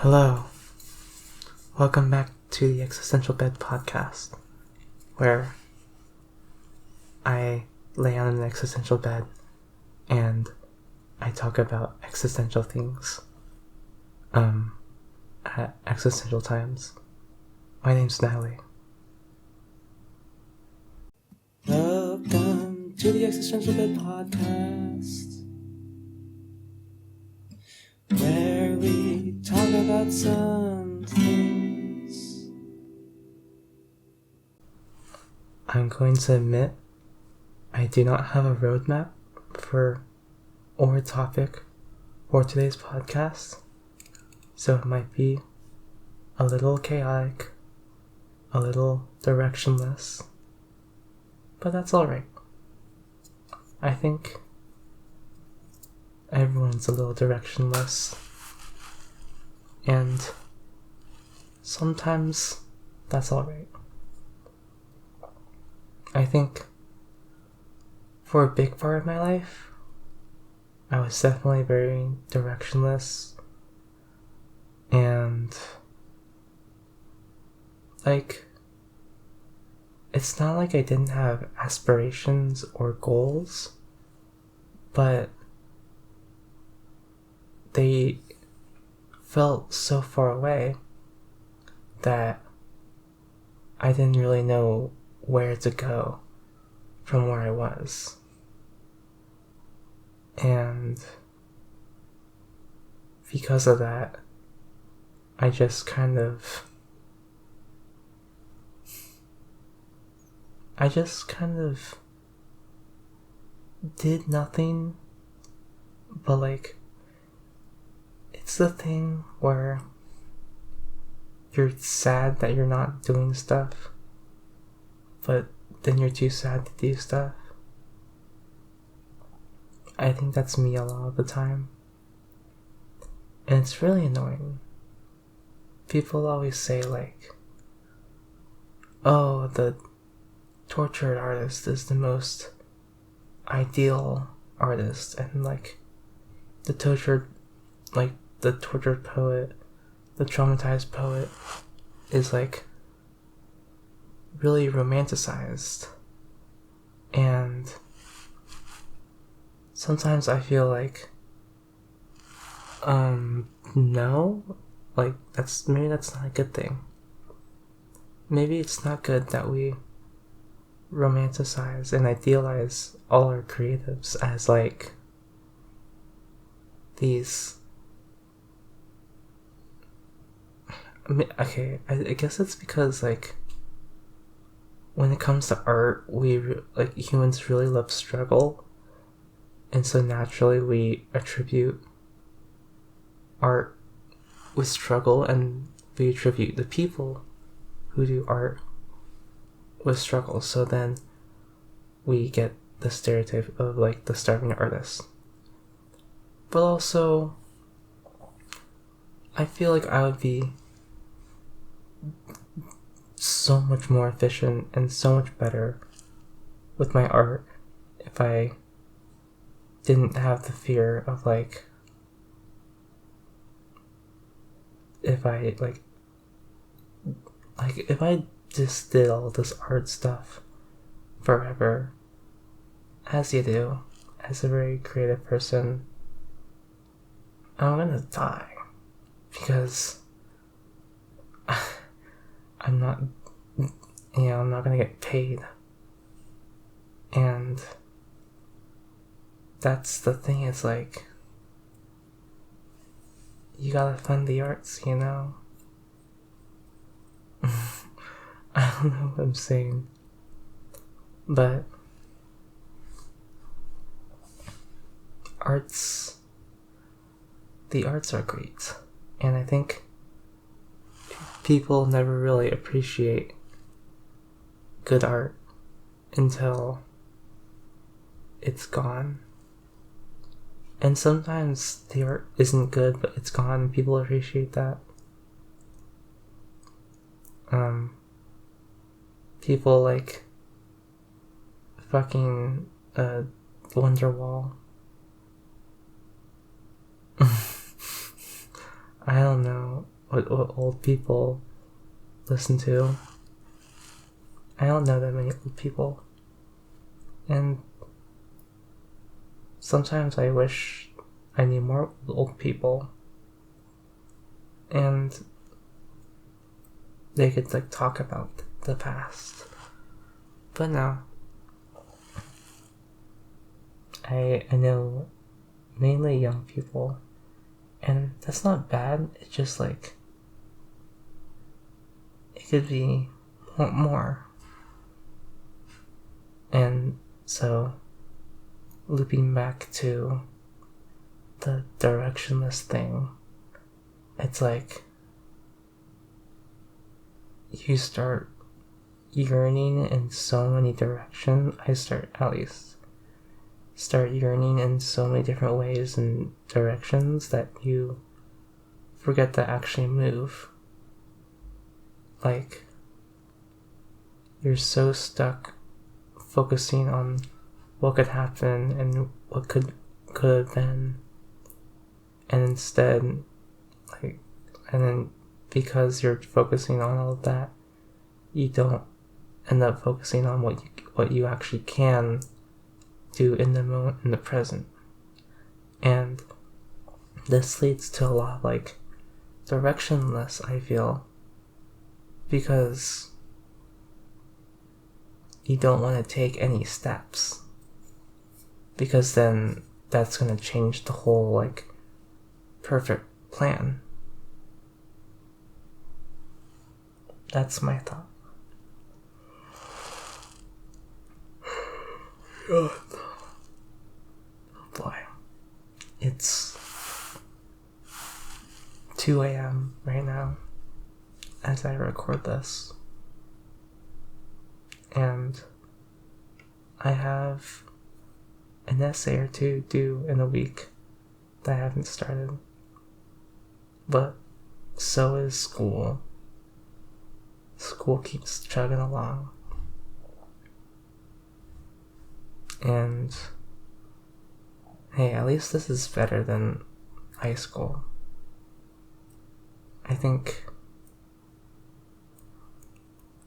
Hello, welcome back to the Existential Bed podcast, where I lay on an existential bed and I talk about existential things, at existential times. My name's Natalie. Welcome to the Existential Bed podcast, where we talk about some things. I'm going to admit I do not have a roadmap or a topic for today's podcast, so it might be a little chaotic, a little directionless, but that's alright. I think everyone's a little directionless, and sometimes that's alright. I think for a big part of my life, I was definitely very directionless, and it's not like I didn't have aspirations or goals, but they felt so far away that I didn't really know where to go from where I was. And because of that, I just kind of did nothing, but it's the thing where you're sad that you're not doing stuff, but then you're too sad to do stuff. I think that's me a lot of the time. And it's really annoying. People always say oh, the tortured artist is the most ideal artist, and the tortured poet, the traumatized poet is really romanticized. And sometimes I feel no, that's not a good thing. Maybe it's not good that we romanticize and idealize all our creatives as these. Okay, I guess it's because when it comes to art, humans really love struggle, and so naturally we attribute art with struggle, and we attribute the people who do art with struggle. So then we get the stereotype of the starving artist. But also, I feel like I would be so much more efficient and so much better with my art if I didn't have the fear of if I just did all this art stuff forever, as you do as a very creative person, I'm gonna die because I'm not gonna get paid. And that's the thing, it's you gotta fund the arts, I don't know what I'm saying, but the arts are great, and I think people never really appreciate good art until it's gone. And sometimes the art isn't good, but it's gone and people appreciate that. People fucking Wonderwall. I don't know. what old people listen to. I don't know that many old people. And sometimes I wish I knew more old people. And they could like talk about the past. But no. I know mainly young people. And that's not bad. It's just like it could be more. And so looping back to the directionless thing, it's like you start yearning in so many directions. I start yearning in so many different ways and directions that you forget to actually move. Like, you're so stuck focusing on what could happen and what could have been, and instead, like, and then because you're focusing on all of that, you don't end up focusing on what you actually can do in the moment, in the present. And this leads to a lot of like directionless, I feel, because you don't want to take any steps, because then that's going to change the whole like perfect plan. That's my thought. Oh boy. It's 2 a.m. right now as I record this. And I have an essay or two due in a week that I haven't started. But so is school. School keeps chugging along. And hey, at least this is better than high school. I think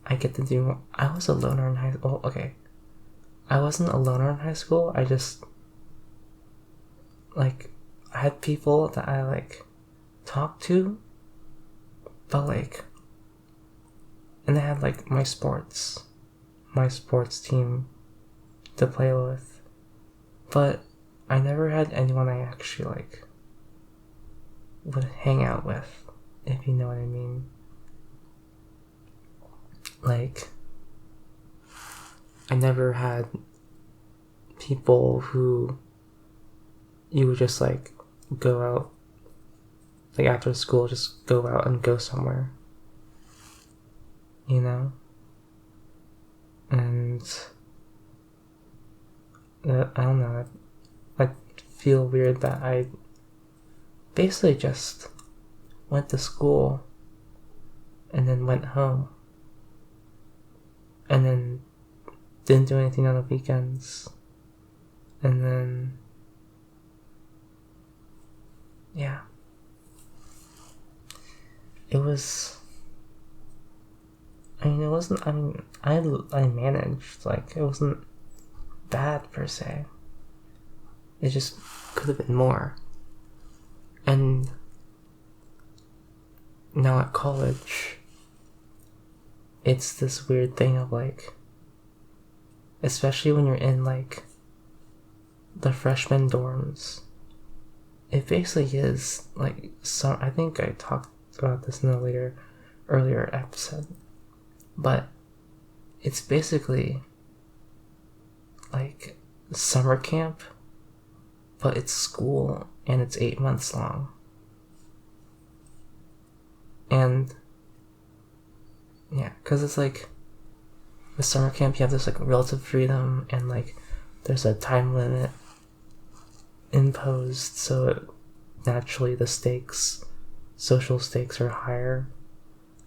I get to do. I was a loner in high school. Okay. I wasn't a loner in high school. I just, like, I had people that I, like, talked to, but, like, and I had, like, my sports team to play with, but I never had anyone I actually, like, would hang out with, if you know what I mean. Like, I never had people who you would just like go out, like after school, just go out and go somewhere, you know? And I don't know, I feel weird that I basically just went to school and then went home and then didn't do anything on the weekends, and then yeah, it was, I mean, it wasn't, I mean, I managed, like, it wasn't bad per se, it just could have been more. And now at college, it's this weird thing of like, especially when you're in like the freshman dorms, it basically is like some, I think I talked about this in a earlier episode, but it's basically like summer camp, but it's school and it's 8 months long. And yeah, because it's like with summer camp, you have this like relative freedom, and like there's a time limit imposed, so naturally the social stakes are higher.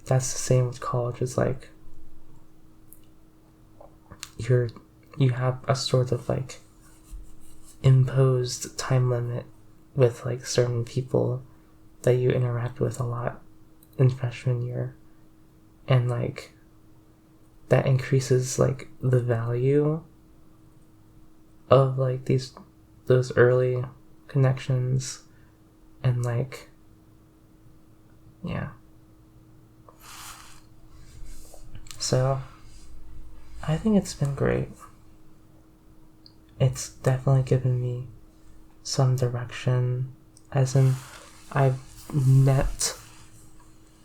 That's the same with college. It's like you have a sort of like imposed time limit with like certain people that you interact with a lot, in freshman year, and like that increases like the value of like those early connections, and like, yeah. So I think it's been great. It's definitely given me some direction, as in I've met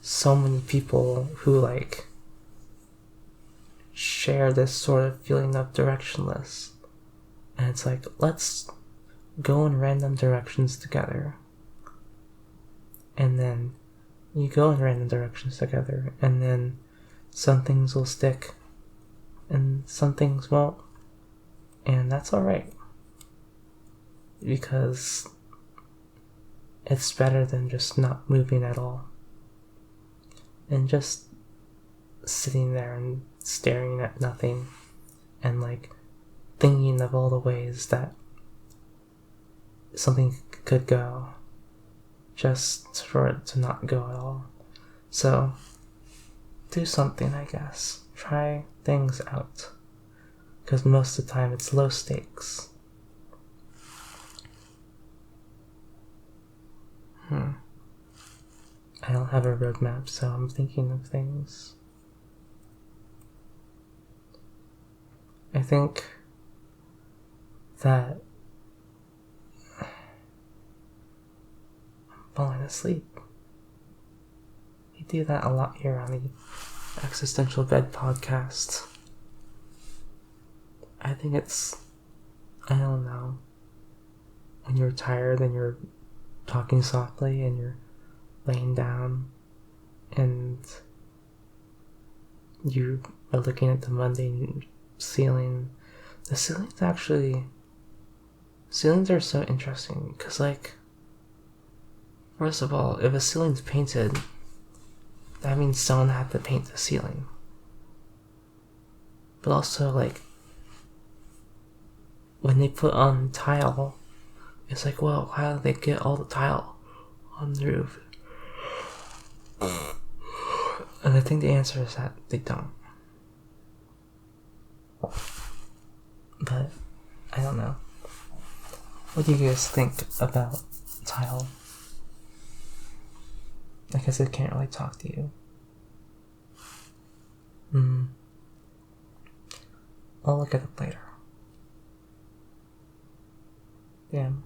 so many people who like share this sort of feeling of directionless, and it's like, let's go in random directions together, and then you go in random directions together, and then some things will stick and some things won't, and that's alright, because it's better than just not moving at all and just sitting there and staring at nothing and like thinking of all the ways that something could go, just for it to not go at all. So do something, I guess. Try things out, because most of the time it's low stakes. I don't have a roadmap, so I'm thinking of things. I think that I'm falling asleep. We do that a lot here on the Existential Bed podcast. I think it's, I don't know, when you're tired and you're talking softly and you're laying down and you are looking at the mundane ceiling. The ceilings are so interesting, because like, first of all, if a ceiling's painted, that means someone had to paint the ceiling. But also, like, when they put on tile, it's like, well, how do they get all the tile on the roof? And I think the answer is that they don't. But I don't know. What do you guys think about tile? I guess I can't really talk to you. I'll look at it later. Damn.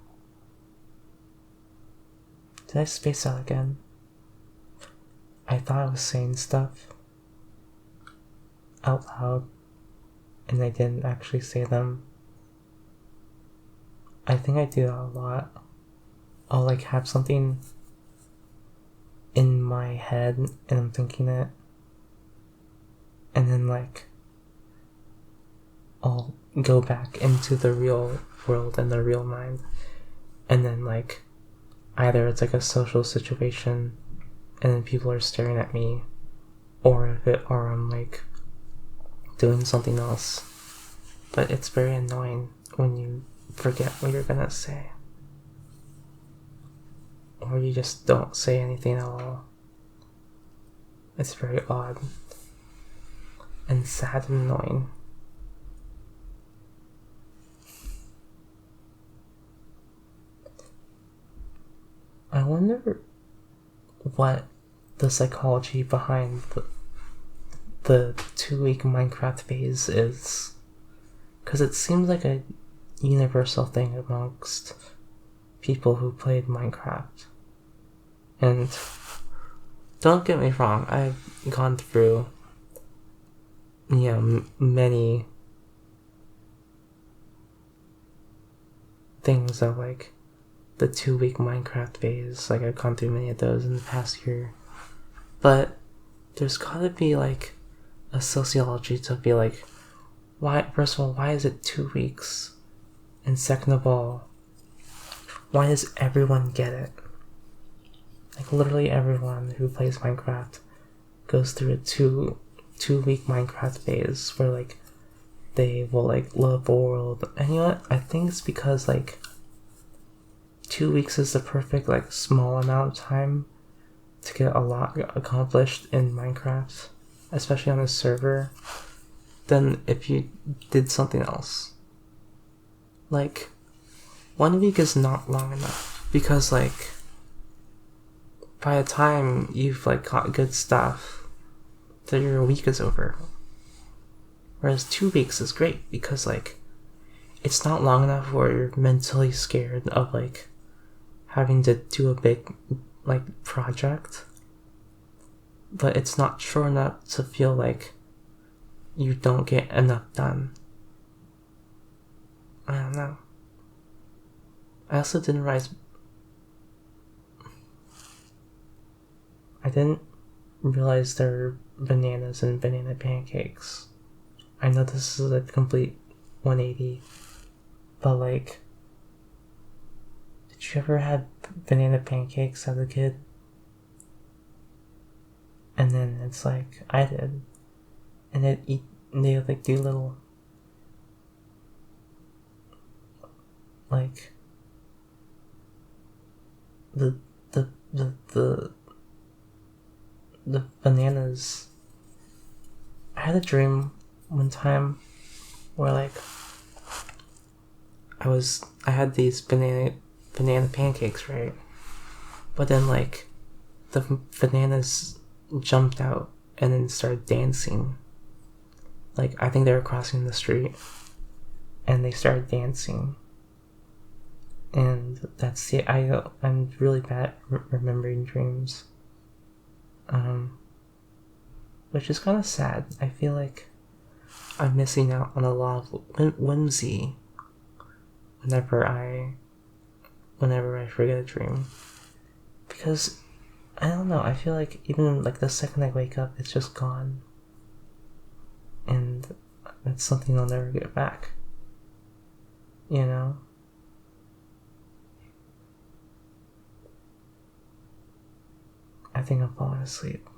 Did I space out again? I thought I was saying stuff out loud, and I didn't actually say them. I think I do that a lot. I'll like have something in my head and I'm thinking it, and then like I'll go back into the real world and the real mind, and then like either it's like a social situation and then people are staring at me, or I'm like doing something else. But it's very annoying when you forget what you're gonna say, or you just don't say anything at all. It's very odd and sad and annoying. I wonder what the psychology behind the 2-week Minecraft phase is, because it seems like a universal thing amongst people who played Minecraft. And don't get me wrong, I've gone through many things of like the 2-week Minecraft phase. Like, I've gone through many of those in the past year, but there's gotta be like a sociology to be like, why, first of all, why is it 2 weeks? And second of all, why does everyone get it? Like, literally everyone who plays Minecraft goes through a two-week Minecraft phase where like they will like love the world. And you know what? I think it's because like 2 weeks is the perfect like small amount of time to get a lot accomplished in Minecraft, especially on a server, than if you did something else. Like, 1 week is not long enough, because like by the time you've like got good stuff, then your week is over. Whereas 2 weeks is great because like it's not long enough where you're mentally scared of like having to do a big like project, but it's not short enough to feel like you don't get enough done. I don't know. I also didn't realize there were bananas and banana pancakes. I know this is a complete 180, but like, did you ever have banana pancakes as a kid? And then it's like, I did. And they like do little, like, the bananas. I had a dream one time where like I had these banana pancakes, right? But then like the bananas jumped out and then started dancing. Like I think they were crossing the street and they started dancing. And that's it. I'm really bad at remembering dreams. Which is kind of sad. I feel like I'm missing out on a lot of whimsy whenever I forget a dream. Because I don't know, I feel like even like the second I wake up, it's just gone. And that's something I'll never get back. You know? I think I'm falling asleep.